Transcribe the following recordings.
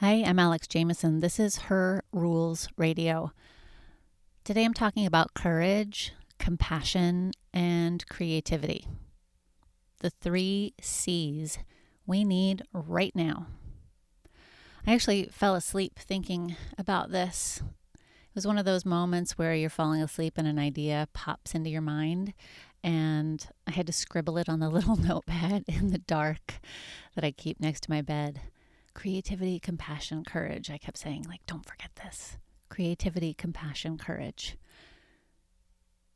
Hi, I'm Alex Jameson. This is Her Rules Radio. Today I'm talking about courage, compassion, and creativity. The 3 C's we need right now. I actually fell asleep thinking about this. It was one of those moments where you're falling asleep and an idea pops into your mind, and I had to scribble it on the little notepad in the dark that I keep next to my bed. Creativity, compassion, courage. I kept saying, don't forget this. Creativity, compassion, courage.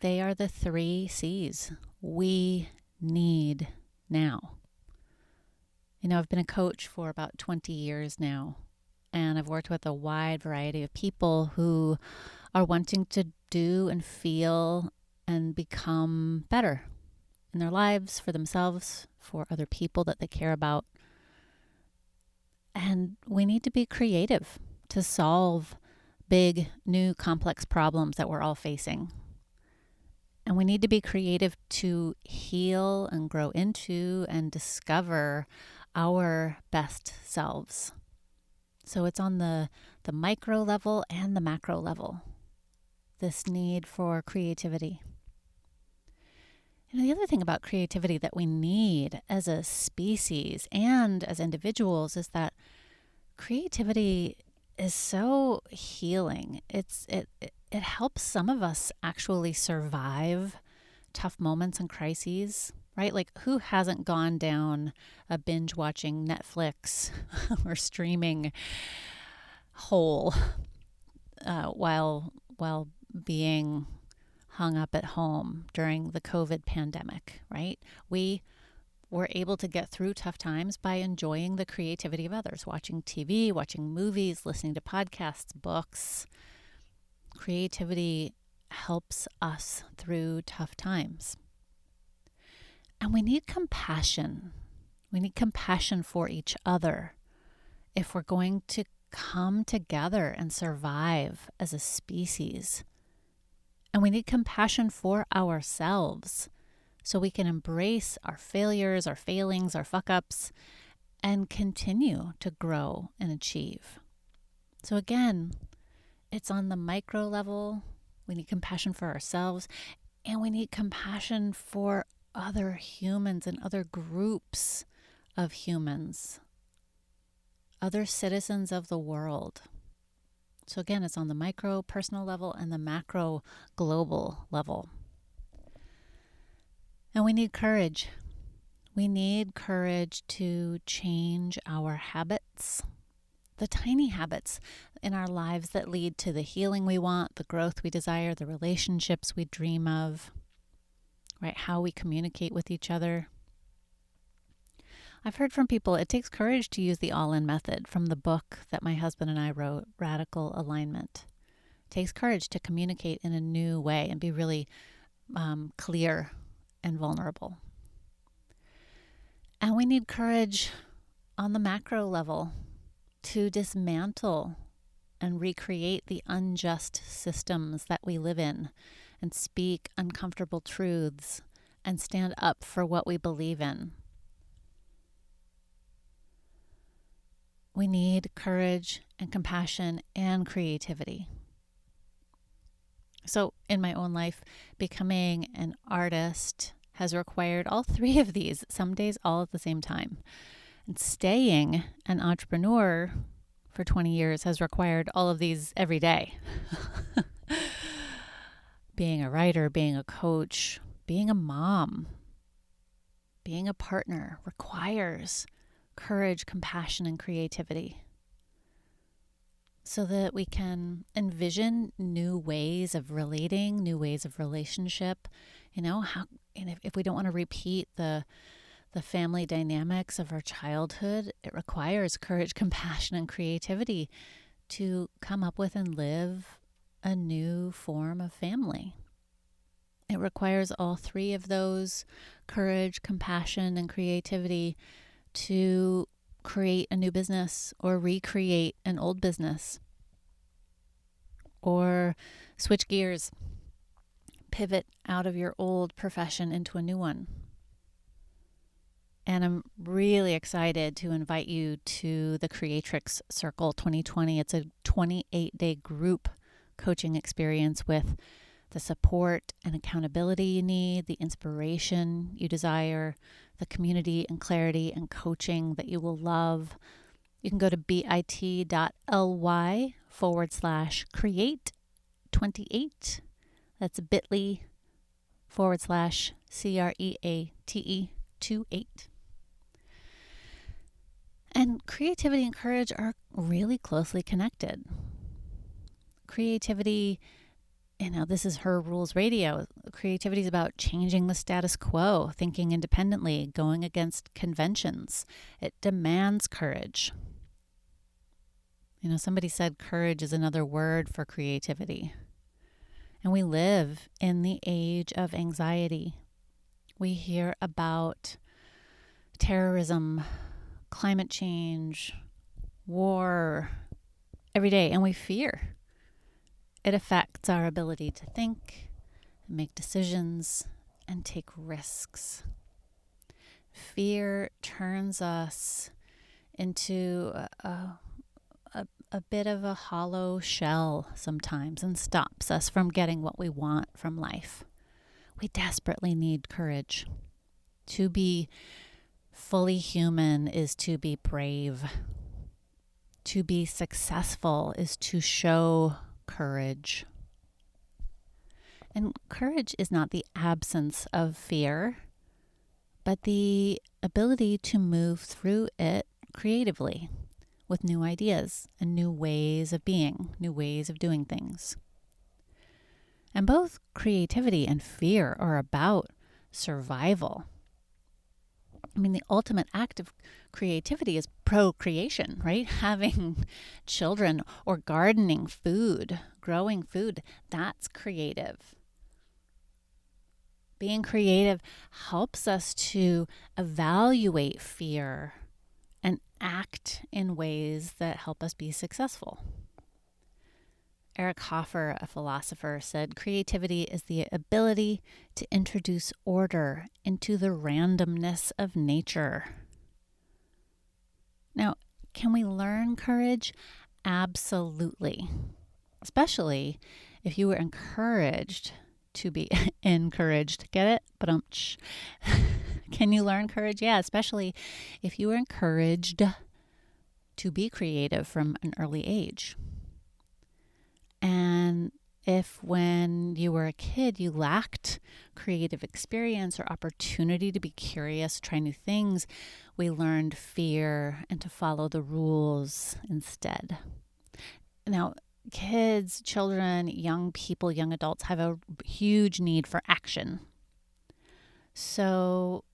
They are the 3 C's we need now. I've been a coach for about 20 years now, and I've worked with a wide variety of people who are wanting to do and feel and become better in their lives, for themselves, for other people that they care about. And we need to be creative to solve big, new, complex problems that we're all facing. And we need to be creative to heal and grow into and discover our best selves. So it's on the micro level and the macro level, this need for creativity. The other thing about creativity that we need as a species and as individuals is that creativity is so healing. It helps some of us actually survive tough moments and crises, right? Like, who hasn't gone down a binge watching Netflix or streaming hole while being hung up at home during the COVID pandemic, right? We were able to get through tough times by enjoying the creativity of others, watching TV, watching movies, listening to podcasts, books. Creativity helps us through tough times. And we need compassion. We need compassion for each other if we're going to come together and survive as a species. And we need compassion for ourselves so we can embrace our failures, our failings, our fuck-ups, and continue to grow and achieve. So again, it's on the micro level. We need compassion for ourselves, and we need compassion for other humans and other groups of humans, other citizens of the world. So again, it's on the micro personal level and the macro global level. And we need courage. We need courage to change our habits, the tiny habits in our lives that lead to the healing we want, the growth we desire, the relationships we dream of, right? How we communicate with each other. I've heard from people, it takes courage to use the all-in method from the book that my husband and I wrote, Radical Alignment. It takes courage to communicate in a new way and be really clear and vulnerable. And we need courage on the macro level to dismantle and recreate the unjust systems that we live in and speak uncomfortable truths and stand up for what we believe in. We need courage and compassion and creativity. So in my own life, becoming an artist has required all 3 of these, some days all at the same time. And staying an entrepreneur for 20 years has required all of these every day. Being a writer, being a coach, being a mom, being a partner requires courage, compassion, and creativity so that we can envision new ways of relating, new ways of relationship. If we don't want to repeat the family dynamics of our childhood, it requires courage, compassion, and creativity to come up with and live a new form of family. It requires all 3 of those, courage, compassion, and creativity, to create a new business or recreate an old business or switch gears, pivot out of your old profession into a new one. And I'm really excited to invite you to the Creatrix Circle 2020. It's a 28-day group coaching experience with the support and accountability you need, the inspiration you desire, the community and clarity and coaching that you will love. You can go to bit.ly/create28. That's bit.ly/create28. And creativity and courage are really closely connected. Creativity, this is Her Rules Radio. Creativity is about changing the status quo, thinking independently, going against conventions. It demands courage. Somebody said courage is another word for creativity. And we live in the age of anxiety. We hear about terrorism, climate change, war every day, and we fear. It affects our ability to think, make decisions, and take risks. Fear turns us into a bit of a hollow shell sometimes and stops us from getting what we want from life. We desperately need courage. To be fully human is to be brave. To be successful is to show courage. And courage is not the absence of fear, but the ability to move through it creatively with new ideas and new ways of being, new ways of doing things. And both creativity and fear are about survival. The ultimate act of creativity is procreation, right? Having children or gardening food, growing food, that's creative. Being creative helps us to evaluate fear and act in ways that help us be successful. Eric Hoffer, a philosopher, said creativity is the ability to introduce order into the randomness of nature. Now, can we learn courage? Absolutely. Especially if you were encouraged to be encouraged. Get it? But can you learn courage? Yeah, especially if you were encouraged to be creative from an early age. And if when you were a kid you lacked creative experience or opportunity to be curious, try new things, we learned fear and to follow the rules instead. Now, kids, children, young people, young adults have a huge need for action. So,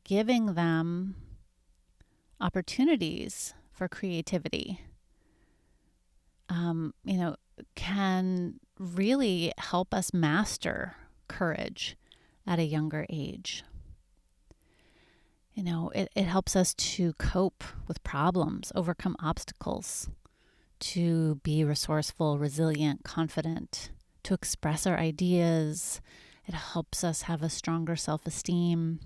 giving them opportunities for creativity, can really help us master courage at a younger age. It helps us to cope with problems, overcome obstacles, to be resourceful, resilient, confident, to express our ideas. It helps us have a stronger self-esteem.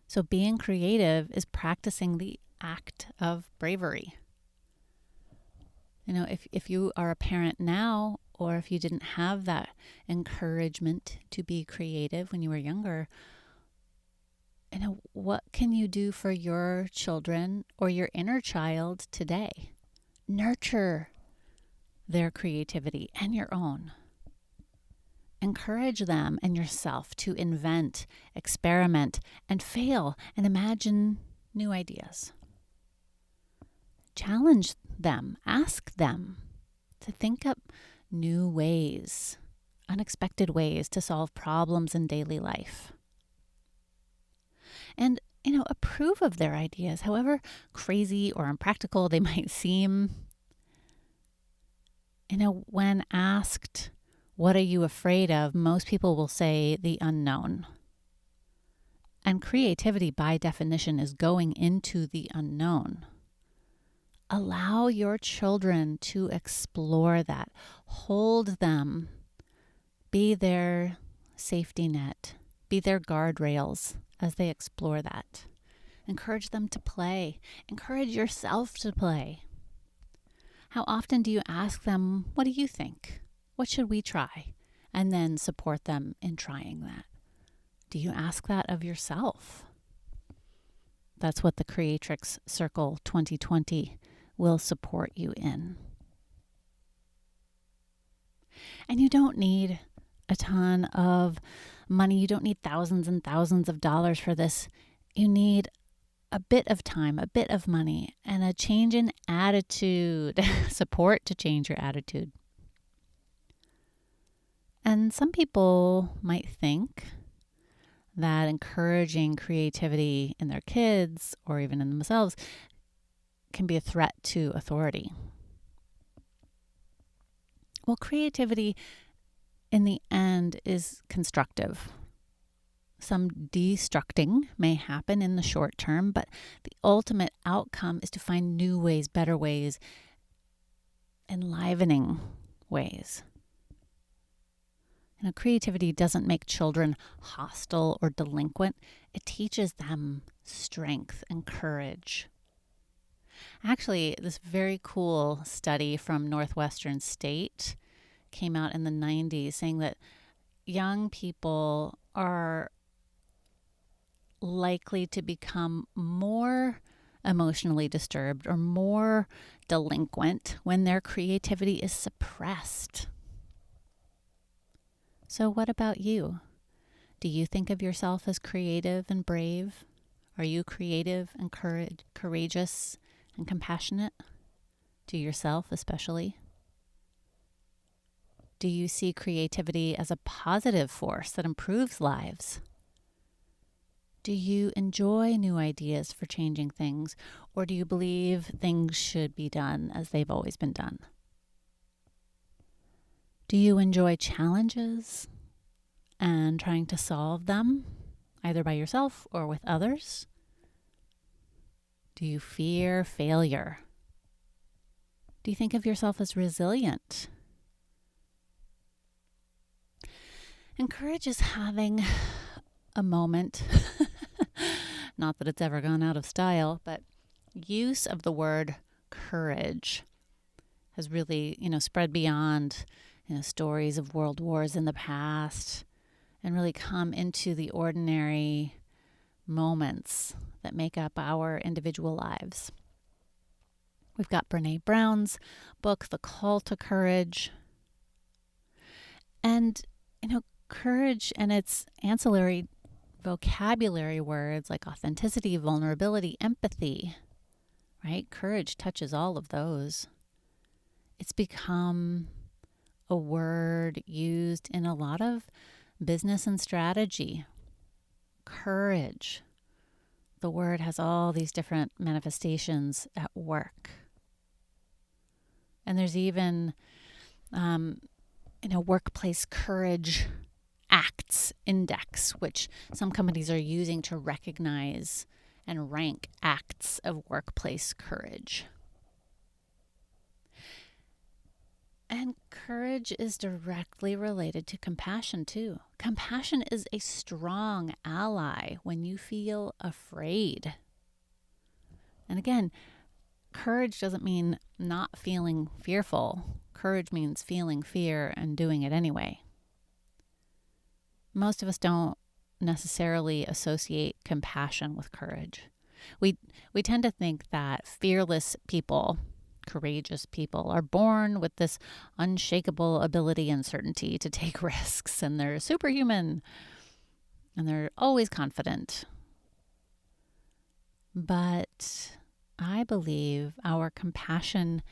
So being creative is practicing the act of bravery. If you are a parent now, or if you didn't have that encouragement to be creative when you were younger, what can you do for your children or your inner child today? Nurture their creativity and your own. Encourage them and yourself to invent, experiment, and fail, and imagine new ideas. Challenge them, ask them to think up new ways, unexpected ways to solve problems in daily life. And, approve of their ideas, however crazy or impractical they might seem. When asked, what are you afraid of? Most people will say the unknown. And creativity, by definition, is going into the unknown. Allow your children to explore that. Hold them. Be their safety net. Be their guardrails as they explore that. Encourage them to play. Encourage yourself to play. How often do you ask them, what do you think? What should we try? And then support them in trying that. Do you ask that of yourself? That's what the Creatrix Circle 2020 will support you in. And you don't need a ton of money. You don't need thousands and thousands of dollars for this. You need a bit of time, a bit of money, and a change in attitude, support to change your attitude. And some people might think that encouraging creativity in their kids or even in themselves can be a threat to authority. Well, creativity in the end is constructive. Some destructing may happen in the short term, but the ultimate outcome is to find new ways, better ways, enlivening ways. Creativity doesn't make children hostile or delinquent. It teaches them strength and courage. Actually, this very cool study from Northwestern State came out in the 90s saying that young people are likely to become more emotionally disturbed or more delinquent when their creativity is suppressed. So what about you? Do you think of yourself as creative and brave? Are you creative and courageous and compassionate? To yourself especially? Do you see creativity as a positive force that improves lives? Do you enjoy new ideas for changing things, or do you believe things should be done as they've always been done? Do you enjoy challenges and trying to solve them, either by yourself or with others? Do you fear failure? Do you think of yourself as resilient? And courage is having a moment, not that it's ever gone out of style, but use of the word courage has really, spread beyond, stories of world wars in the past and really come into the ordinary moments that make up our individual lives. We've got Brene Brown's book, The Call to Courage. And, courage and its ancillary vocabulary words like authenticity, vulnerability, empathy, right? Courage touches all of those. It's become a word used in a lot of business and strategy. Courage. The word has all these different manifestations at work. And there's even, workplace courage acts index, which some companies are using to recognize and rank acts of workplace courage. And courage is directly related to compassion too. Compassion is a strong ally when you feel afraid. And again, courage doesn't mean not feeling fearful. Courage means feeling fear and doing it anyway. Most of us don't necessarily associate compassion with courage. We tend to think that fearless people, courageous people, are born with this unshakable ability and certainty to take risks, and they're superhuman, and they're always confident. But I believe our compassion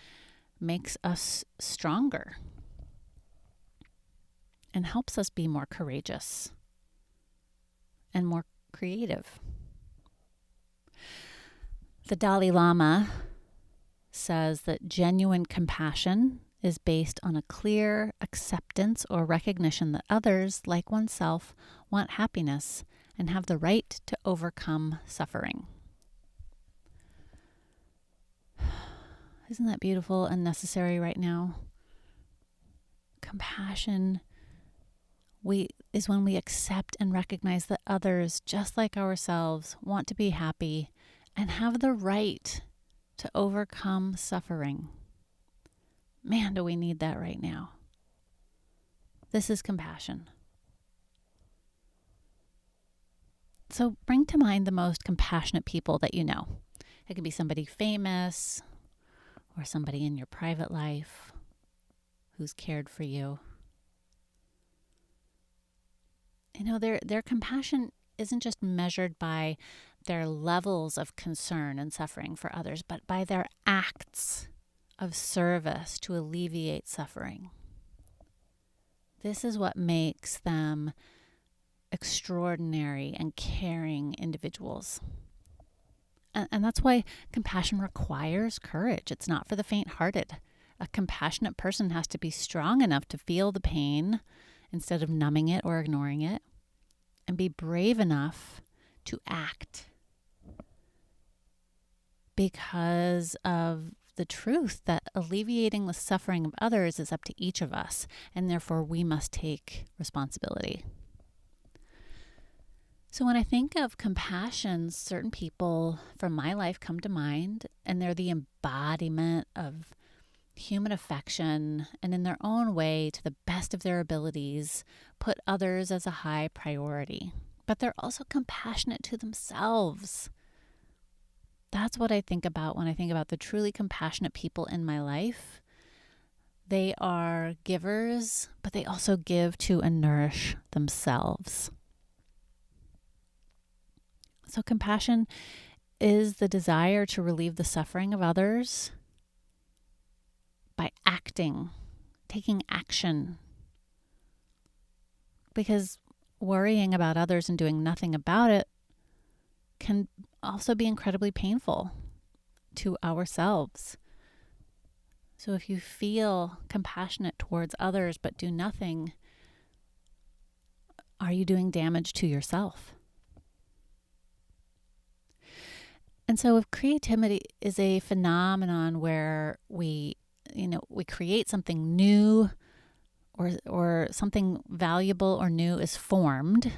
makes us stronger and helps us be more courageous and more creative. The Dalai Lama says that genuine compassion is based on a clear acceptance or recognition that others, like oneself, want happiness and have the right to overcome suffering. Isn't that beautiful and necessary right now? Compassion is when we accept and recognize that others, just like ourselves, want to be happy and have the right to overcome suffering. Man, do we need that right now. This is compassion. So bring to mind the most compassionate people that you know. It could be somebody famous or somebody in your private life who's cared for you. You know, their compassion isn't just measured by their levels of concern and suffering for others, but by their acts of service to alleviate suffering. This is what makes them extraordinary and caring individuals. And that's why compassion requires courage. It's not for the faint-hearted. A compassionate person has to be strong enough to feel the pain instead of numbing it or ignoring it, and be brave enough to act because of the truth that alleviating the suffering of others is up to each of us, and therefore we must take responsibility. So when I think of compassion, certain people from my life come to mind, and they're the embodiment of human affection, and in their own way, to the best of their abilities, put others as a high priority. But they're also compassionate to themselves. That's what I think about when I think about the truly compassionate people in my life. They are givers, but they also give to and nourish themselves. So compassion is the desire to relieve the suffering of others by acting, taking action. Because worrying about others and doing nothing about it can also be incredibly painful to ourselves. So if you feel compassionate towards others but do nothing, are you doing damage to yourself? And so if creativity is a phenomenon where we create something new, or something valuable or new is formed,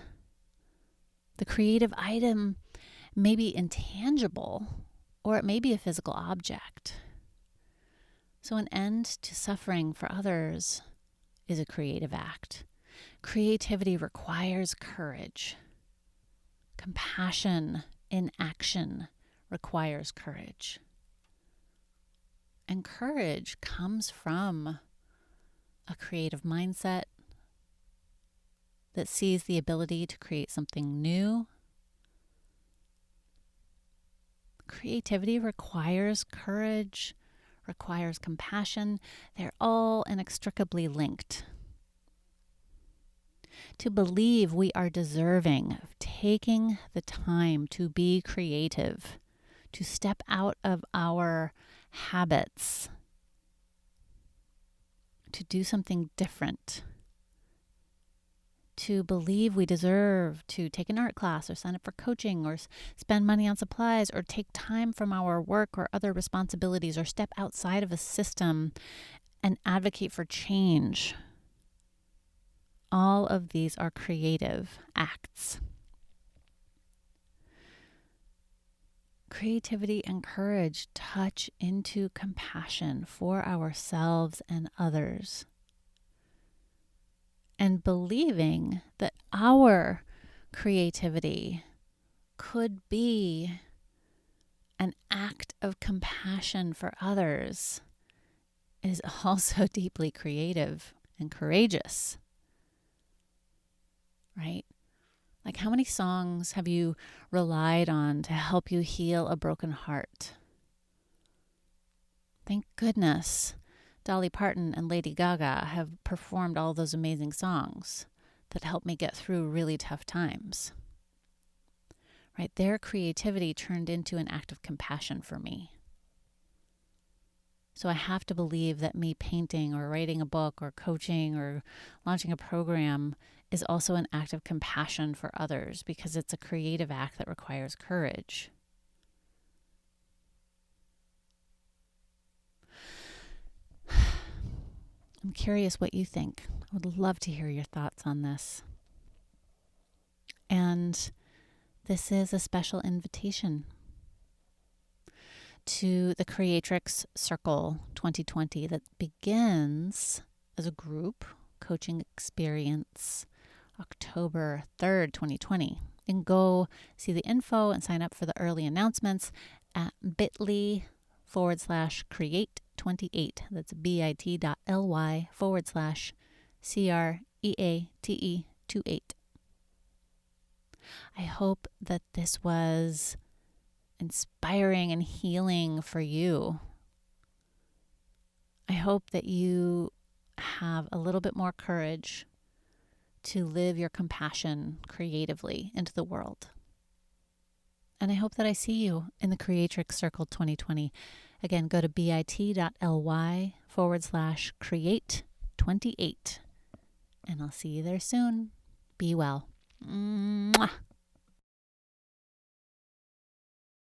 the creative item may be intangible, or it may be a physical object. So an end to suffering for others is a creative act. Creativity requires courage. Compassion in action requires courage. And courage comes from a creative mindset that sees the ability to create something new. Creativity requires courage, requires compassion. They're all inextricably linked. To believe we are deserving of taking the time to be creative, to step out of our habits, to do something different, to believe we deserve to take an art class or sign up for coaching or spend money on supplies or take time from our work or other responsibilities or step outside of a system and advocate for change. All of these are creative acts. Creativity and courage touch into compassion for ourselves and others. And believing that our creativity could be an act of compassion for others is also deeply creative and courageous, right? Like, how many songs have you relied on to help you heal a broken heart? Thank goodness Dolly Parton and Lady Gaga have performed all those amazing songs that helped me get through really tough times. Right? Their creativity turned into an act of compassion for me. So I have to believe that me painting or writing a book or coaching or launching a program is also an act of compassion for others, because it's a creative act that requires courage. I'm curious what you think. I would love to hear your thoughts on this. And this is a special invitation to the Creatrix Circle 2020 that begins as a group coaching experience October 3rd, 2020. You can go see the info and sign up for the early announcements at bit.ly/create28. That's bit.ly/create28. I hope that this was inspiring and healing for you. I hope that you have a little bit more courage to live your compassion creatively into the world. And I hope that I see you in the Creatrix Circle 2020. Again, go to bit.ly/create28. And I'll see you there soon. Be well. Mwah.